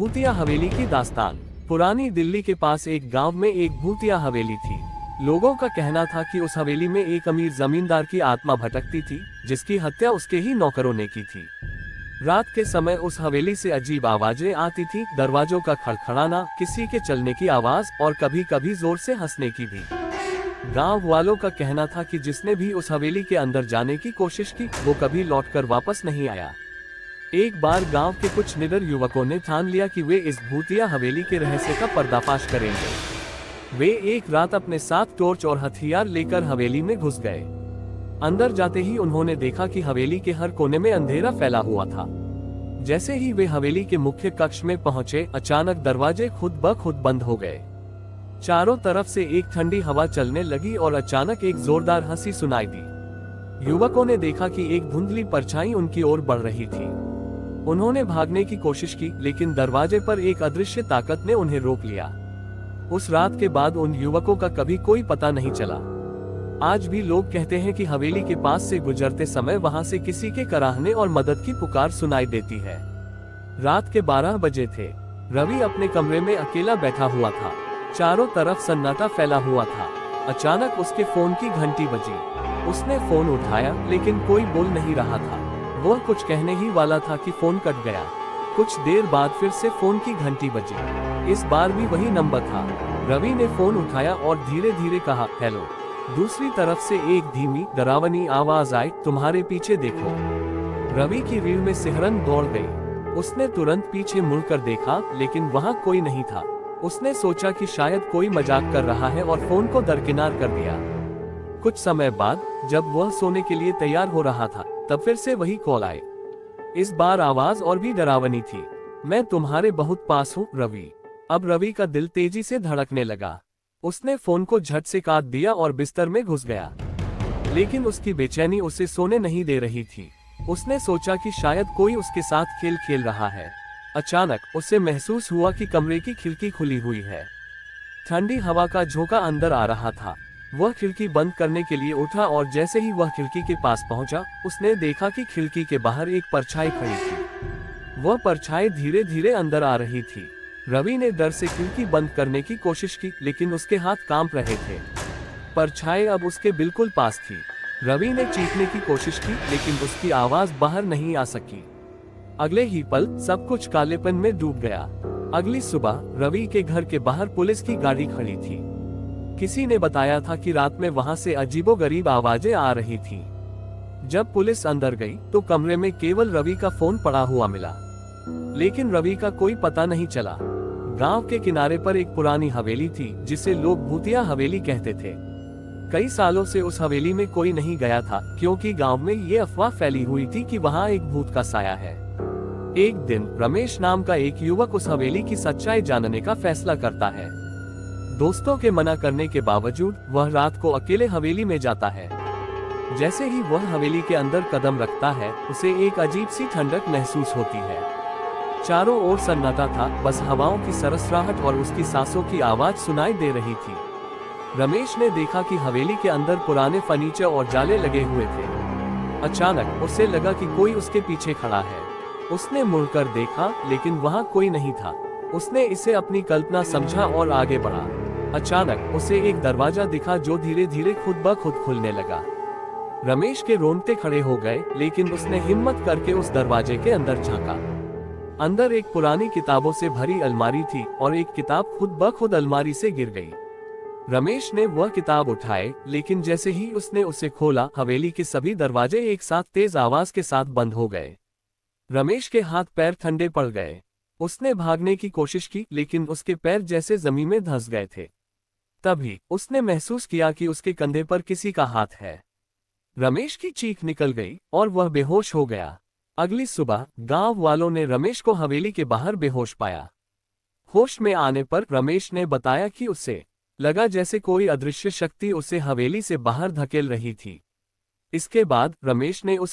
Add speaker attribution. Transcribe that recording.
Speaker 1: भूतिया हवेली की दास्तान। पुरानी दिल्ली के पास एक गांव में एक भूतिया हवेली थी। लोगों का कहना था कि उस हवेली में एक अमीर जमींदार की आत्मा भटकती थी, जिसकी हत्या उसके ही नौकरों ने की थी। रात के समय उस हवेली से अजीब आवाजें आती थी, दरवाजों का खड़खड़ाना, किसी के चलने की आवाज और कभी कभी जोर से हंसने की भी। गांव वालों का कहना था कि जिसने भी उस हवेली के अंदर जाने की कोशिश की, वो कभी लौटकर वापस नहीं आया। एक बार गांव के कुछ निडर युवकों ने ठान लिया कि वे इस भूतिया हवेली के रहस्य का पर्दाफाश करेंगे। वे एक रात अपने साथ टॉर्च और हथियार लेकर हवेली में घुस गए। अंदर जाते ही उन्होंने देखा कि हवेली के हर कोने में अंधेरा फैला हुआ था। जैसे ही वे हवेली के मुख्य कक्ष में पहुंचे, अचानक दरवाजे खुद ब खुद बंद हो गए। चारों तरफ से एक ठंडी हवा चलने लगी और अचानक एक जोरदार हंसी सुनाई दी। युवकों ने देखा कि एक धुंधली परछाई उनकी ओर बढ़ रही थी। उन्होंने भागने की कोशिश की, लेकिन दरवाजे पर एक अदृश्य ताकत ने उन्हें रोक लिया। उस रात के बाद उन युवकों का कभी कोई पता नहीं चला। आज भी लोग कहते हैं कि हवेली के पास से गुजरते समय वहां से किसी के कराहने और मदद की पुकार सुनाई देती है। रात के 12 बजे थे। रवि अपने कमरे में अकेला बैठा हुआ था। चारों तरफ सन्नाटा फैला हुआ था। अचानक उसके फोन की घंटी बजी। उसने फोन उठाया, लेकिन कोई बोल नहीं रहा था। वह कुछ कहने ही वाला था कि फोन कट गया। कुछ देर बाद फिर से फोन की घंटी बजी। इस बार भी वही नंबर था। रवि ने फोन उठाया और धीरे धीरे कहा, हेलो। दूसरी तरफ से एक धीमी, डरावनी आवाज आई, तुम्हारे पीछे देखो। रवि की रीढ़ में सिहरन दौड़ गई। उसने तुरंत पीछे मुड़कर देखा, लेकिन वहां कोई नहीं था। उसने सोचा कि शायद कोई मजाक कर रहा है और फोन को दरकिनार कर दिया। कुछ समय बाद जब वह सोने के लिए तैयार हो रहा था, तब फिर से वही कॉल आई। इस बार आवाज और भी डरावनी थी। मैं तुम्हारे बहुत पास हूँ, रवि। अब रवि का दिल तेजी से धड़कने लगा। उसने फोन को झट से काट दिया और बिस्तर में घुस गया। लेकिन उसकी बेचैनी उसे सोने नहीं दे रही थी। उसने सोचा कि शायद कोई उसके साथ खेल खेल रहा है। अचानक उसे महसूस हुआ कि कमरे की खिड़की खुली हुई है। ठंडी हवा का झोंका अंदर आ रहा था। वह खिड़की बंद करने के लिए उठा और जैसे ही वह खिड़की के पास पहुंचा, उसने देखा कि खिड़की के बाहर एक परछाई खड़ी थी। वह परछाई धीरे धीरे अंदर आ रही थी। रवि ने डर से खिड़की बंद करने की कोशिश की, लेकिन उसके हाथ कांप रहे थे। परछाई अब उसके बिल्कुल पास थी। रवि ने चीखने की कोशिश की, लेकिन उसकी आवाज बाहर नहीं आ सकी। अगले ही पल सब कुछ कालेपन में डूब गया। अगली सुबह रवि के घर के बाहर पुलिस की गाड़ी खड़ी थी। किसी ने बताया था कि रात में वहां से अजीबोगरीब आवाजें आ रही थीं। जब पुलिस अंदर गई तो कमरे में केवल रवि का फोन पड़ा हुआ मिला, लेकिन रवि का कोई पता नहीं चला। गांव के किनारे पर एक पुरानी हवेली थी, जिसे लोग भूतिया हवेली कहते थे। कई सालों से उस हवेली में कोई नहीं गया था, क्योंकि गांव में ये अफवाह फैली हुई थी कि वहां एक भूत का साया है। एक दिन रमेश नाम का एक युवक उस हवेली की सच्चाई जानने का फैसला करता है। दोस्तों के मना करने के बावजूद वह रात को अकेले हवेली में जाता है। जैसे ही वह हवेली के अंदर कदम रखता है, उसे एक अजीब सी ठंडक महसूस होती है। चारों ओर सन्नाटा था, बस हवाओं की सरसराहट और उसकी सांसों की आवाज सुनाई दे रही थी। रमेश ने देखा कि हवेली के अंदर पुराने फर्नीचर और जाले लगे हुए थे। अचानक उसे लगा कि कोई उसके पीछे खड़ा है। उसने मुड़कर देखा, लेकिन वहां कोई नहीं था। उसने इसे अपनी कल्पना समझा और आगे बढ़ा। अचानक उसे एक दरवाजा दिखा जो धीरे धीरे खुद ब खुद खुलने लगा। रमेश के रोंगटे खड़े हो गए, लेकिन उसने हिम्मत करके उस दरवाजे के अंदर झांका। अंदर एक पुरानी किताबों से भरी अलमारी थी और एक किताब खुद ब खुद अलमारी से गिर गई। रमेश ने वह किताब उठाए, लेकिन जैसे ही उसने उसे खोला, हवेली के सभी दरवाजे एक साथ तेज आवाज के साथ बंद हो गए। रमेश के हाथ पैर ठंडे पड़ गए। उसने भागने की कोशिश की, लेकिन उसके पैर जैसे जमीन में धंस गए थे। तभी उसने महसूस किया कि उसके कंधे पर किसी का हाथ है। रमेश की चीख निकल गई और वह बेहोश हो गया। अगली सुबह गांव वालों ने रमेश को हवेली के बाहर बेहोश पाया। होश में आने पर रमेश ने बताया कि उसे लगा जैसे कोई अदृश्य शक्ति उसे हवेली से बाहर धकेल रही थी। इसके बाद रमेश ने उस